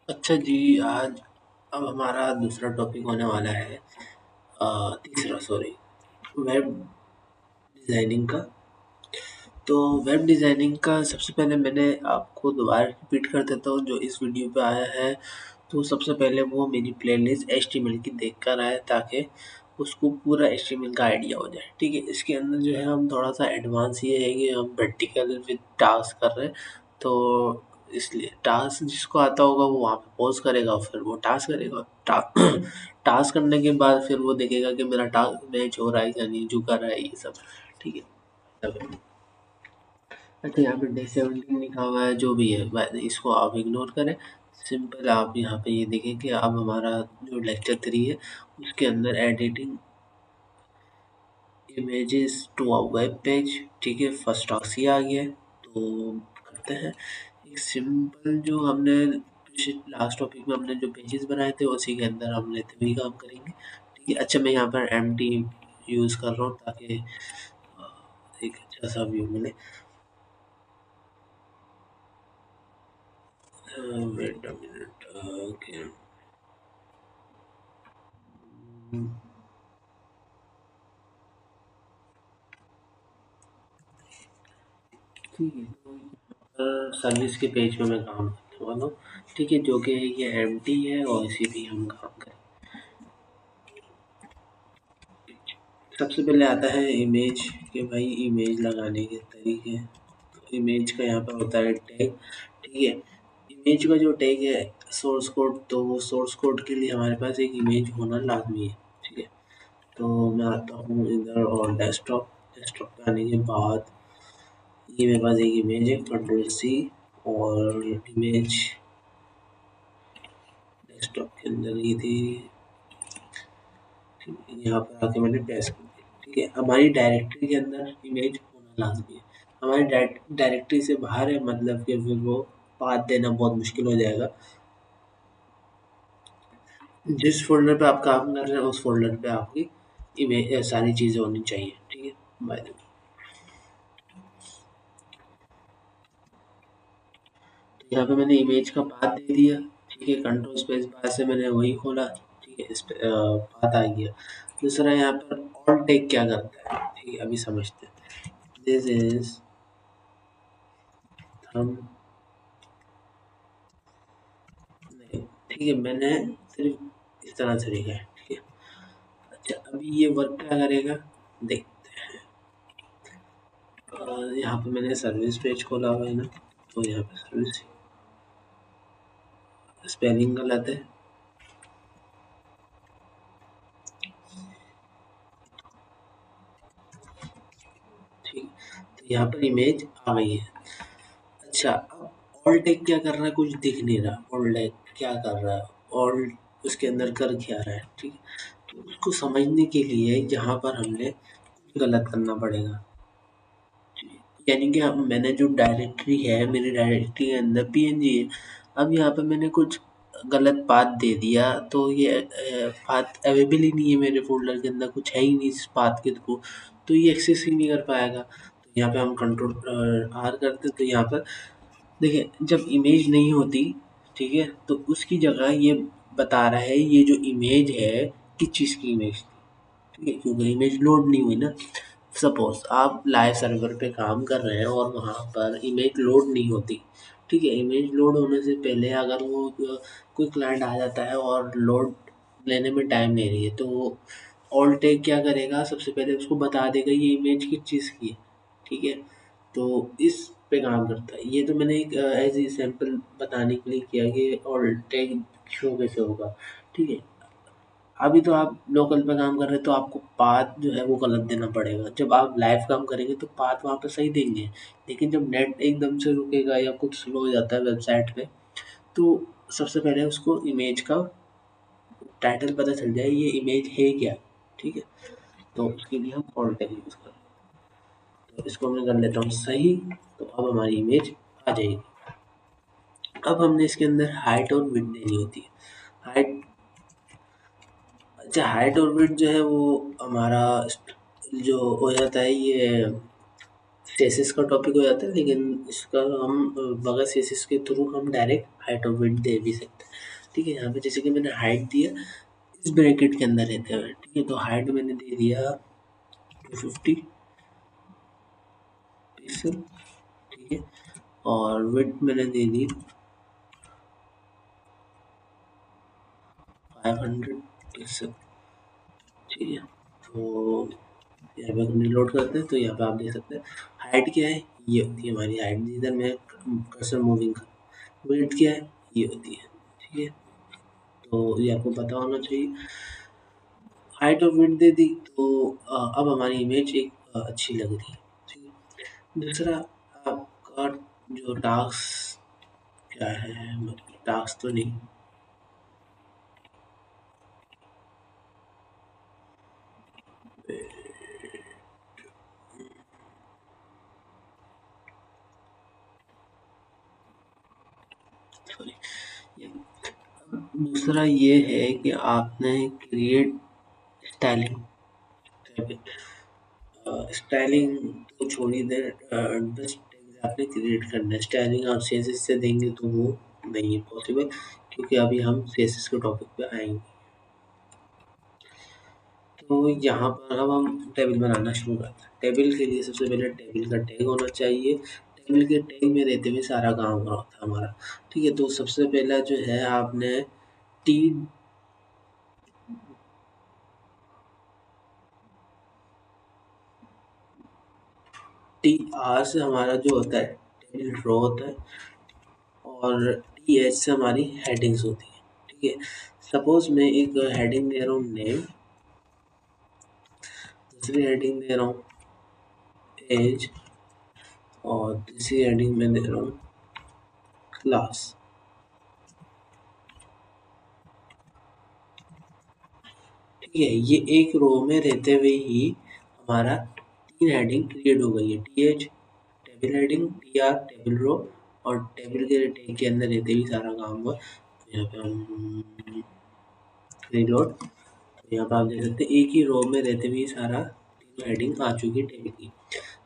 अच्छा जी, आज अब हमारा दूसरा टॉपिक होने वाला है। तीसरा सॉरी, वेब डिज़ाइनिंग का। तो वेब डिज़ाइनिंग का सबसे पहले मैंने आपको दोबारा रिपीट कर देता हूँ, जो इस वीडियो पे आया है तो सबसे पहले वो मेरी प्लेलिस्ट एचटीएमएल की देख कर आए, ताकि उसको पूरा एचटीएमएल का आइडिया हो जाए। ठीक है, इसके अंदर जो है हम थोड़ा सा एडवांस ये है कि हम प्रैक्टिकल विद टास्क कर रहे हैं। तो इसलिए टास्क जिसको आता होगा वो वहाँ पे पॉज करेगा, फिर वो टास्क करेगा। टास्क करने के बाद फिर वो देखेगा कि मेरा टास्क मैच हो रहा है या नहीं, जो कर रहा है ये सब। ठीक है, तब अच्छा यहाँ पे डे 17 लिखा हुआ है, जो भी है इसको आप इग्नोर करें। सिंपल आप यहाँ पे ये देखें कि अब हमारा जो लेक्चर 3 है उसके अंदर editing images to a web page. ठीक है, फर्स्ट टास्क ये आ गया है। तो करते हैं एक सिंपल, जो हमने लास्ट टॉपिक में हमने जो पेजेस बनाए थे उसी के अंदर हम लेते हुए काम करेंगे। ठीक है, अच्छा मैं यहाँ पर एम टी यूज़ कर रहा हूँ ताकि एक अच्छा सा व्यू मिले। Wait a minute. ओके, ठीक है। तो सर्विस के पेज पे मैं काम करने वाला हूँ। ठीक है, जो कि ये एम्प्टी है और इसी पे हम काम करें। सबसे पहले आता है इमेज, कि भाई इमेज लगाने के तरीके। तो इमेज का यहाँ पर होता है टैग। ठीक है, इमेज का जो टैग है सोर्स कोड, तो वो सोर्स कोड के लिए हमारे पास एक इमेज होना लाजमी है। ठीक है, तो मैं आता हूँ इधर और डेस्कटॉप। डेस्कटॉप पे आने के बाद ये मेरे पास एक इमेज है, कंट्रोल सी, और इमेज डेस्कटॉप के अंदर ये थी। यहाँ पर आके मैंने पेस्ट कर दिया। ठीक है, हमारी डायरेक्टरी के अंदर इमेज होना लाजमी है। हमारी डायरेक्टरी से बाहर है, मतलब कि फिर वो पाथ देना बहुत मुश्किल हो जाएगा। जिस फोल्डर पे आप काम कर रहे हैं उस फोल्डर पे आपकी इमेज सारी चीज़ें होनी चाहिए। ठीक है, बाय द वे। तो यहाँ पे मैंने इमेज का पाथ दे दिया। ठीक है, कंट्रोल स्पेस बार से मैंने वही खोला। ठीक है, इस पे पाथ आ गया। दूसरा यहाँ पर ऑल टेक क्या करता है, ठीक है, अभी समझते हैं। This is thumb. नहीं, ठीक है, मैंने सिर्फ इस तरह से लिखा है। ठीक है, अच्छा अभी ये वर्क क्या करेगा देखते हैं। यहाँ पे मैंने सर्विस पेज खोला हुआ है ना, तो यहाँ पे सर्विस स्पेलिंग गलत है। ठीक है, तो यहाँ पर इमेज आ गई है। अच्छा, अब ऑल टेक क्या कर रहा है, कुछ दिख नहीं रहा। ऑल टेक क्या कर रहा है, ऑल उसके अंदर कर क्या रहा है। ठीक है, तो उसको समझने के लिए यहाँ पर हमने गलत करना पड़ेगा। यानी कि हम मैंने जो डायरेक्टरी है, मेरी डायरेक्टरी के अंदर पीएनजी है। अब यहाँ पे मैंने कुछ गलत पाथ दे दिया, तो ये पाथ अवेलेबल ही नहीं है मेरे फ़ोल्डर के अंदर, कुछ है ही नहीं इस पाथ के थ्रू, तो ये एक्सेस ही नहीं कर पाएगा। तो यहाँ पे हम कंट्रोल आर करते, तो यहाँ पर देखिए जब इमेज नहीं होती, ठीक है, तो उसकी जगह ये बता रहा है ये जो इमेज है किस चीज़ की इमेज थी। ठीक है, क्योंकि इमेज लोड नहीं हुई ना। सपोज आप लाइव सर्वर पे काम कर रहे हैं और वहाँ पर इमेज लोड नहीं होती। ठीक है, इमेज लोड होने से पहले अगर वो कोई क्लाइंट आ जाता है और लोड लेने में टाइम ले रही है, तो ऑल टेक क्या करेगा, सबसे पहले उसको बता देगा ये इमेज किस चीज़ की है। ठीक है, तो इस पे काम करता है। ये तो मैंने एक एज ए सैंपल बताने के लिए किया कि ऑल टेक शो कैसे होगा। ठीक है, अभी तो आप लोकल पे काम कर रहे हैं, तो आपको पाथ जो है वो गलत देना पड़ेगा। जब आप लाइव काम करेंगे तो पाथ वहाँ पे सही देंगे। लेकिन जब नेट एकदम से रुकेगा या कुछ स्लो हो जाता है वेबसाइट पे, तो सबसे पहले उसको इमेज का टाइटल पता चल जाए ये इमेज है क्या। ठीक है, तो उसके लिए हम ऑल टैग यूज़ करें। तो इसको मैं कर लेता हूँ सही। तो अब हमारी इमेज आ जाएगी। अब हमने इसके अंदर हाइट और विड्थ देनी होती है। हाइट, अच्छा हाइट और विड्थ जो है वो हमारा जो हो जाता है ये सीएसएस का टॉपिक हो जाता है, लेकिन इसका हम बगैर सीएसएस के थ्रू हम डायरेक्ट हाइट और विड्थ दे भी सकते हैं। ठीक है, यहाँ पे जैसे कि मैंने हाइट दिया इस ब्रैकेट के अंदर रहते हुए, ठीक है, तो हाइट मैंने दे दिया 250 पिक्सल, ठीक है, और विड्थ मैंने दे दी 500 पिक्सल, ठीक है। तो यहाँ पे हम रिलोड करते हैं तो यहाँ पे आप देख सकते हैं हाइट क्या है, ये होती है हमारी हाइट, जिधर मैं कर्सर मूविंग कर, विड्थ क्या है, ये होती है, ठीक है। तो ये आपको पता होना चाहिए। हाइट और विड्थ दे दी तो अब हमारी इमेज एक अच्छी लग रही है, ठीक है। दूसरा आपका जो टास्क क्या है, मतलब टास्क तो नहीं, सॉरी, दूसरा ये है कि आपने क्रिएट स्टाइलिंग, स्टाइलिंग तो छोड़ ही दें, बस टैग्स आपने क्रिएट करना है। स्टाइलिंग आप सीएसएस से देंगे तो वो नहीं है पॉसिबल, क्योंकि अभी हम सीएसएस के टॉपिक पे आएंगे। तो यहाँ पर अब हम टेबल बनाना शुरू करते हैं। टेबल के लिए सबसे पहले टेबल का टैग होना चाहिए। टेबल के टैग में रहते हुए सारा काम हो रहा होता है हमारा, ठीक है। तो सबसे पहला जो है आपने टी टी आर से हमारा जो होता है टेबल रो होता है, और टी एच से हमारी हेडिंग्स होती है, ठीक है। सपोज मैं एक हेडिंग दे रहा हूँ नेम, दूसरी हेडिंग दे रहा हूँ एज, और तीसरी हेडिंग में दे रहा हूँ क्लास, ठीक है। ये एक रो में रहते हुए ही हमारा तीन हेडिंग क्रिएट हो गई है, T H table heading, T R table row, और टेबल के टैग के अंदर रहते हुए सारा काम हुआ। तो यहाँ पे हम रिलोड, तो यहाँ पे आप देख सकते हैं एक ही रो में रहते हुए सारा तीनों हेडिंग आ चुकी है टेबल की।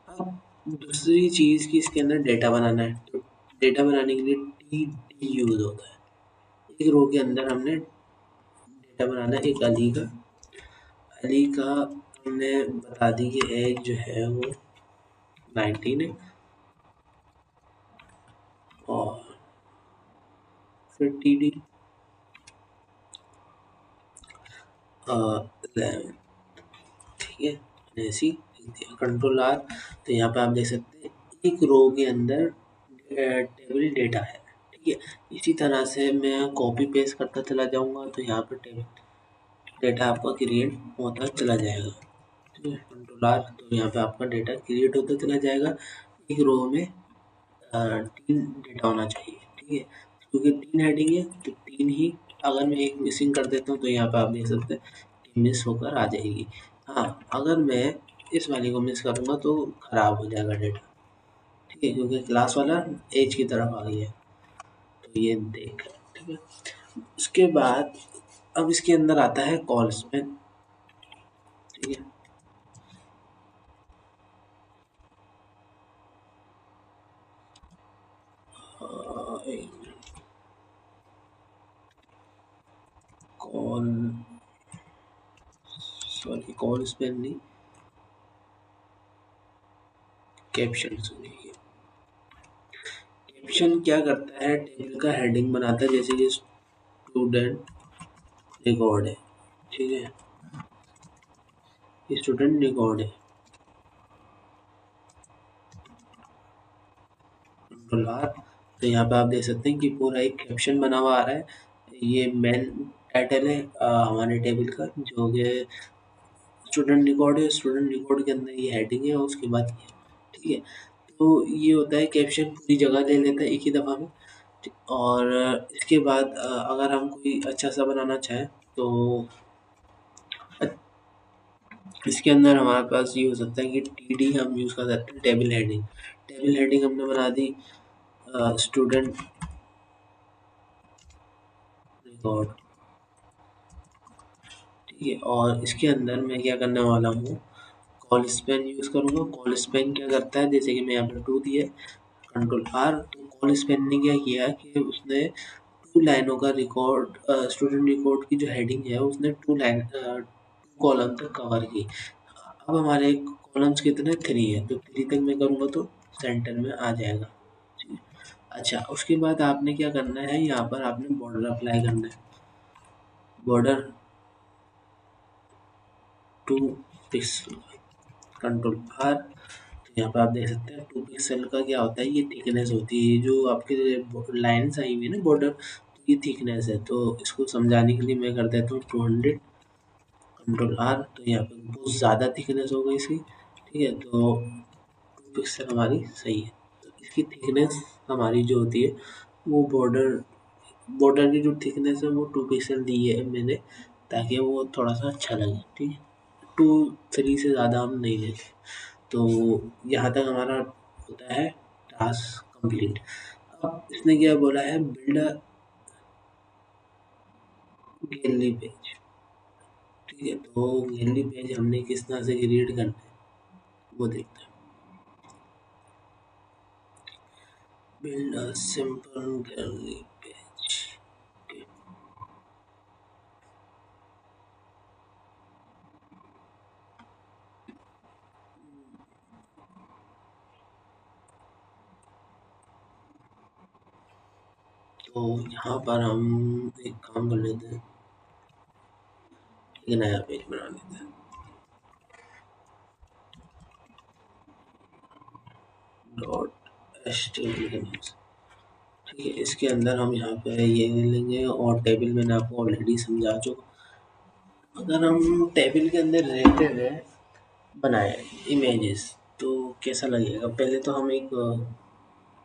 अब दूसरी चीज़ की इसके अंदर डेटा बनाना है, तो डेटा बनाने के लिए टी डी यूज होता है। एक रो के अंदर हमने डेटा बनाना है, एक अली का हमने बता दी कि एज जो है वो 19 है, और फिर टी डी 11, ठीक है। मैंने ऐसी लिख दिया, कंट्रोल आर। तो यहाँ पे आप देख सकते हैं एक रो के अंदर टेबल डेटा है, ठीक है। इसी तरह से मैं कॉपी पेस्ट करता चला जाऊंगा तो यहाँ पे टेबल डेटा आपका क्रिएट होता चला जाएगा, ठीक है। कंट्रोल आर, तो यहाँ पे आपका डेटा क्रिएट होता चला जाएगा। एक रो में तीन डेटा होना चाहिए, ठीक है, क्योंकि तीन हेडिंग है तो तीन ही, अगर मैं एक मिसिंग कर देता हूँ तो यहाँ पे आप देख सकते हैं मिस होकर आ जाएगी। हाँ, अगर मैं इस वाले को मिस करूँगा तो खराब हो जाएगा डेटा, ठीक है, क्योंकि क्लास वाला एज की तरफ आ गया है, तो ये देख, ठीक है। उसके बाद अब इसके अंदर आता है कॉल्स में, ठीक है। कॉल, सॉरी कॉल स्पेल नहीं, कैप्शन, सुनिए। कैप्शन क्या करता है, टेबल का हेडिंग बनाता है, जैसे कि स्टूडेंट रिकॉर्ड है, ठीक है, स्टूडेंट रिकॉर्ड है, कंट्रोल आर। तो यहाँ पे आप देख सकते हैं कि पूरा एक कैप्शन बना हुआ आ रहा है। ये मेन टाइटल है हमारे टेबल का, जो कि स्टूडेंट रिकॉर्ड है। स्टूडेंट रिकॉर्ड के अंदर ये हेडिंग है और उसके बाद ये, ठीक है। तो ये होता है कैप्शन पूरी जगह ले लेता है एक ही दफ़ा में, और इसके बाद अगर हम कोई अच्छा सा बनाना चाहें तो इसके अंदर हमारे पास ये हो सकता है कि टी डी हम यूज़ कर सकते हैं, टेबल हेडिंग। टेबल हेडिंग हमने बना दी स्टूडेंट रिकॉर्ड, ठीक है, और इसके अंदर मैं क्या करने वाला हूँ, कॉल स्पैन यूज़ करूँगा। कॉल स्पैन क्या करता है, जैसे कि मैं यहाँ पर 2 दिया, कंट्रोल आर, तो कॉल स्पैन ने क्या किया कि उसने 2 लाइनों का रिकॉर्ड, स्टूडेंट रिकॉर्ड की जो हेडिंग है उसने 2 लाइन 2 कॉलम तक कवर की। अब हमारे कॉलम्स कितने, 3 है, तो 3 तक मैं करूँगा तो सेंटर में आ जाएगा। अच्छा, उसके बाद आपने क्या करना है, यहाँ पर आपने बॉर्डर अप्लाई करना है। बॉर्डर 2 पिक्सल, कंट्रोल आर, तो यहाँ पर आप देख सकते हैं 2 पिक्सल का क्या होता है, ये थिकनेस होती है। जो आपके लाइन्स आई हुई है ना बॉर्डर, तो ये थिकनेस है। तो इसको समझाने के लिए मैं कर देता हूँ 200, कंट्रोल आर, तो यहाँ पर बहुत ज़्यादा थिकनेस हो गई इसकी। ठीक है, तो 2 पिक्सल हमारी सही है। तो इसकी थिकनेस हमारी जो होती है वो बॉर्डर की जो थिकनेस है वो 2 पिक्सल दी है मैंने, ताकि वो थोड़ा सा अच्छा लगे। ठीक है, 2-3 से ज़्यादा हम नहीं लेते। तो यहाँ तक हमारा होता है टास्क कंप्लीट। अब इसने क्या बोला है, बिल्ड अ गैलरी पेज। ठीक है, तो गैलरी पेज हमने किस तरह से क्रिएट करना है वो देखते हैं। Build a simple gallery page. तो यहाँ पर हम एक काम कर लेते हैं, एक नया पेज बना लेते हैं। डॉट एचटीएमएल के नाम से। ठीक है, इसके अंदर हम यहाँ पे ये ले लेंगे, और टेबल मैंने आपको ऑलरेडी समझा चुका। अगर हम टेबल के अंदर रहते हुए बनाए इमेजेस तो कैसा लगेगा। पहले तो हम एक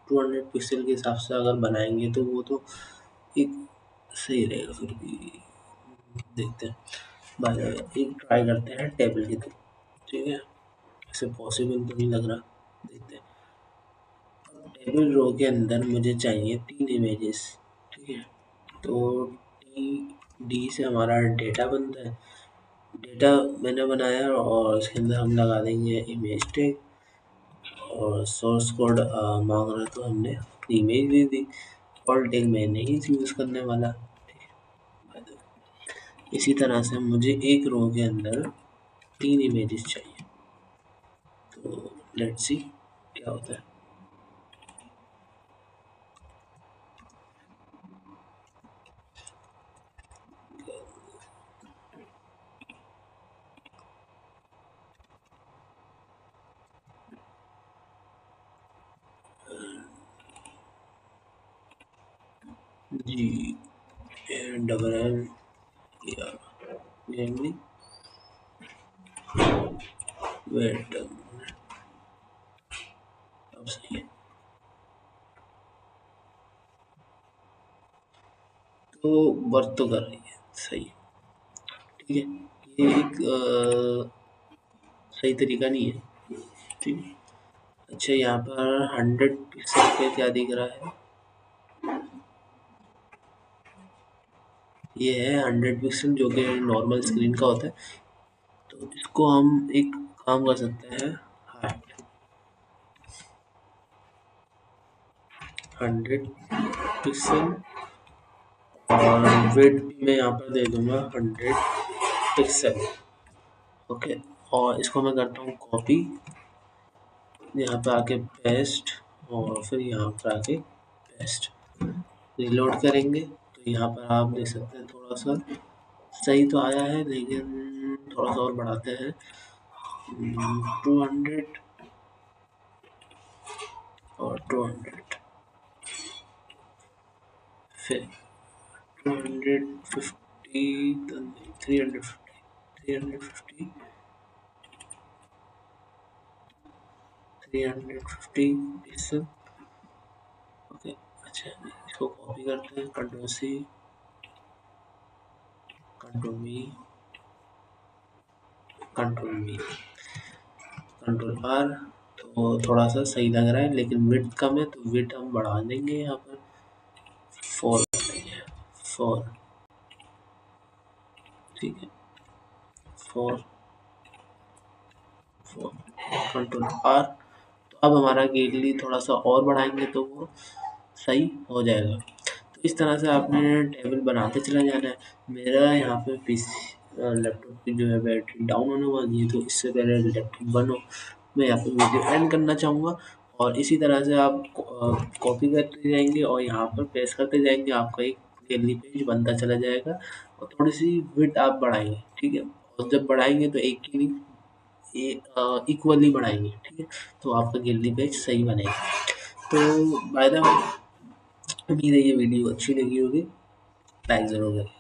200 पिक्सल के हिसाब से अगर बनाएंगे तो वो तो एक सही रहेगा। फिर भी देखते हैं, बाय द वे एक ट्राई करते हैं टेबल के थ्रू। ठीक है, ऐसे पॉसिबल तो नहीं लग रहा, देखते हैं। टेबल रो के अंदर मुझे चाहिए 3 इमेजेस। ठीक है, तो टी डी से हमारा डेटा बनता है। डेटा मैंने बनाया और इसके अंदर हम लगा देंगे इमेज टैग, और सोर्स कोड मांग रहा तो हमने अपनी इमेज दे दी। और टैग मैंने ही यूज़ करने वाला। इसी तरह से मुझे एक रो के अंदर 3 इमेजेस चाहिए। तो लेट्स सी क्या होता है। जी डबल एल गैलरी, वेट, अब सही है। तो वर्क तो कर रही है, सही है। ठीक है, ये एक सही तरीका नहीं है। ठीक है, अच्छा यहाँ पर 100 पिक्सल पे क्या दिख रहा है, ये है 100 पिक्सल जो कि नॉर्मल स्क्रीन का होता है। तो इसको हम एक काम कर सकते हैं, हाइट 100 पिक्सल, और वेट भी मैं यहाँ पर दे दूंगा 100 पिक्सल। ओके, और इसको मैं करता हूँ कॉपी, यहाँ पे आके पेस्ट, और फिर यहाँ पर आके पेस्ट। रिलोड करेंगे तो यहाँ पर आप देख सकते हैं थोड़ा सा सही तो आया है, लेकिन थोड़ा सा और बढ़ाते हैं 200 और 200, फिर 250, 350, 350, 350 पिक्सल। ओके, अच्छा इसको कॉपी करते हैं, control C, control V, control V, control R. तो थोड़ा सा सही लग रहा है, लेकिन विड्थ कम है तो विड्थ हम बढ़ा देंगे यहाँ पर 4 देंगे, 4। ठीक है, 4, कंट्रोल आर। तो अब हमारा गैलरी थोड़ा सा और बढ़ाएंगे तो वो सही हो जाएगा। तो इस तरह से आपने टेबल बनाते चला जाना है। मेरा यहाँ पे पीसी लैपटॉप की जो है बैटरी डाउन होने वाली है, तो इससे पहले लैपटॉप बंद हो मैं यहाँ पे वीडियो एंड करना चाहूँगा। और इसी तरह से आप कॉपी करते जाएंगे और यहाँ पर पेस्ट करते जाएंगे, आपका एक गैलरी पेज बनता चला जाएगा। और थोड़ी सी विड्थ आप बढ़ाएंगे, ठीक है। और जब बढ़ाएंगे तो एक की इक्वली बढ़ाएंगे, ठीक है। तो आपका गैलरी पेज सही बनेगा। तो बाय द वे, उम्मीद है ये वीडियो अच्छी लगी होगी, लाइक ज़रूर करें।